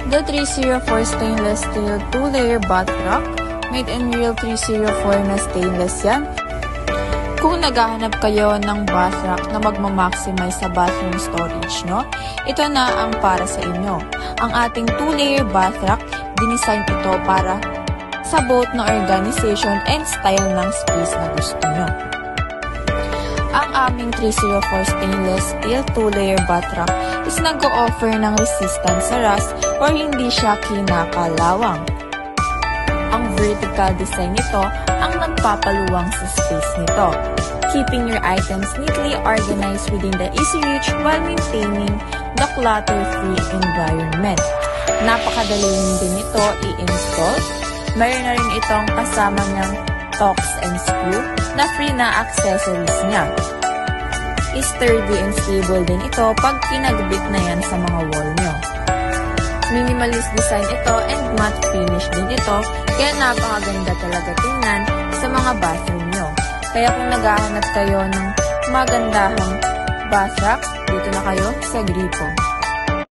The 304 stainless steel 2-layer bath rack, made in real 304 na stainless yan. Kung naghahanap kayo ng bath rack na magmamaximize sa bathroom storage nyo, ito na ang para sa inyo. Ang ating 2-layer bath rack, dinisign ito para sa both na organization and style ng space na gusto nyo. Ang aming 304 stainless steel 2-layer bath rack is nag-o-offer ng resistance sa rust or hindi siya kinakalawang. Ang vertical design nito ang nagpapaluwang sa space nito, keeping your items neatly organized within the easy reach while maintaining the clutter-free environment. Napakadali din ito i-install. Mayroon na rin itong kasama niyang Torx and screw na free na accessories niya. Sturdy and stable din ito pag kinagabit na yan sa mga wall nyo. Minimalist design ito and matte finish din ito, kaya napakaganda talaga tingnan sa mga bathroom nyo. Kaya kung naghahanap kayo ng magandahang bath rack, dito na kayo sa Gripo.